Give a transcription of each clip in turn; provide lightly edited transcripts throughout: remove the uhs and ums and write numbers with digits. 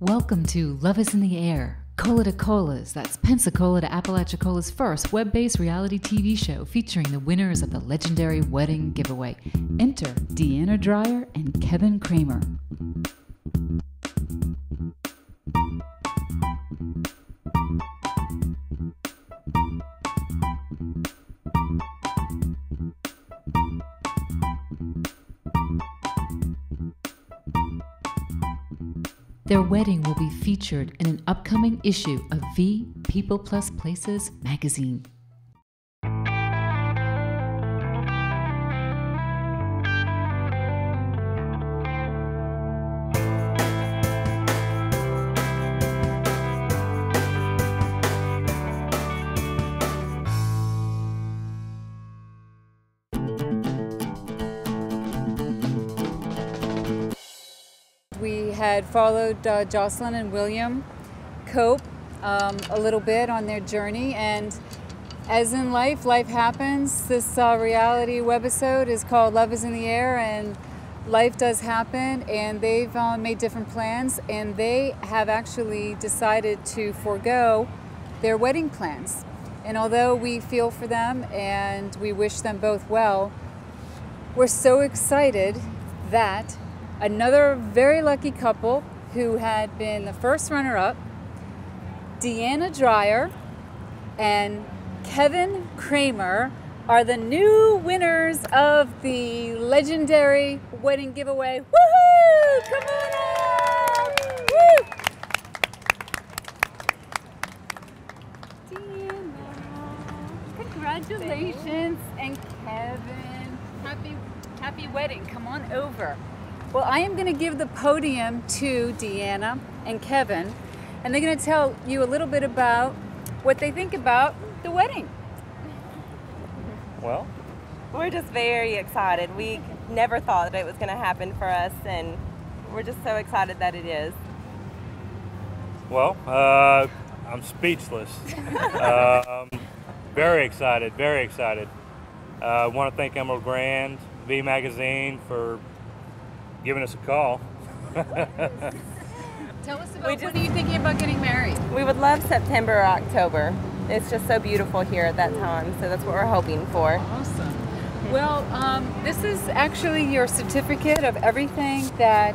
Welcome to Love is in the Air, Cola to Colas, that's Pensacola to Apalachicola's first web-based reality TV show featuring the winners of the legendary wedding giveaway. Enter Deanna Dreyer and Kevin Kramer. Their wedding will be featured in an upcoming issue of V People Plus Places magazine. We had followed Jocelyn and William Cope a little bit on their journey, and as in life happens. This reality webisode is called Love is in the Air, and life does happen, and they've made different plans, and they have actually decided to forego their wedding plans. And although we feel for them and we wish them both well, we're so excited that another very lucky couple who had been the first runner-up, Deanna Dreyer and Kevin Kramer, are the new winners of the legendary wedding giveaway. Woohoo! Come on up! Woo! Deanna, congratulations, and Kevin, happy wedding. Come on over. Well, I am going to give the podium to Deanna and Kevin, and they're going to tell you a little bit about what they think about the wedding. Well, we're just very excited. We never thought that it was going to happen for us, and we're just so excited that it is. Well, I'm speechless. Very excited, very excited. I want to thank Emerald Grand, V Magazine, for giving us a call. Tell us about, what are you thinking about getting married? We would love September or October. It's just so beautiful here at that time, so that's what we're hoping for. Awesome. Well, this is actually your certificate of everything that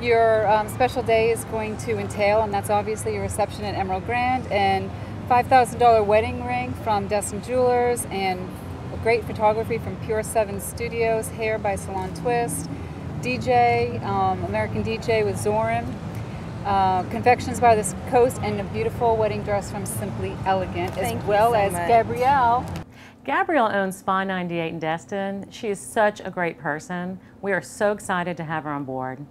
your special day is going to entail, and that's obviously your reception at Emerald Grand, and $5,000 wedding ring from Destin Jewelers, and great photography from Pure 7 Studios, hair by Salon Twist, DJ, American DJ with Zoran, confections by the Coast, and a beautiful wedding dress from Simply Elegant, as well as Gabrielle. Gabrielle owns Spa 98 in Destin. She is such a great person. We are so excited to have her on board.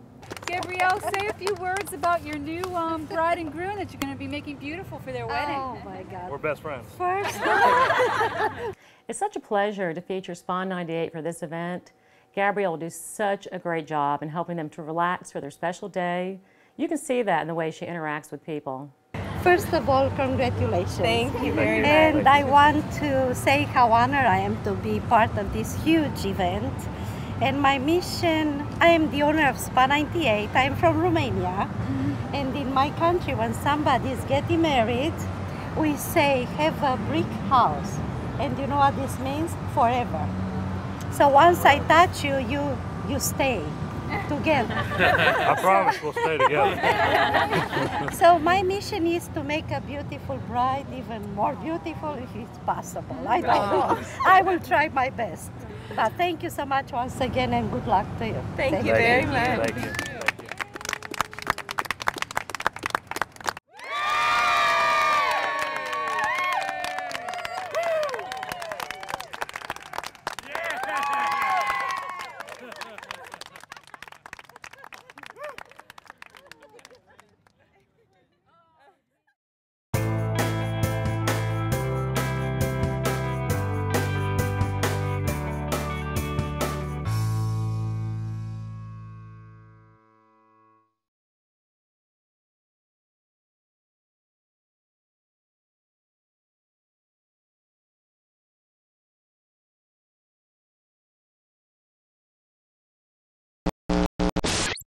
Gabrielle, say a few words about your new bride and groom that you're going to be making beautiful for their wedding. Oh my God. We're best friends. First, It's such a pleasure to feature Spa 98 for this event. Gabrielle will do such a great job in helping them to relax for their special day. You can see that in the way she interacts with people. first of all, congratulations. Thank you very much. And I want to say how honored I am to be part of this huge event. And my mission, I am the owner of Spa 98. I'm from Romania. And in my country, when somebody is getting married, we say, have a brick house. And you know what this means? Forever. So once I touch you, you stay together. I promise we'll stay together. So my mission is to make a beautiful bride even more beautiful if it's possible. I don't know. I will try my best. But thank you so much once again, and good luck to you. Thank you very much. Thank you.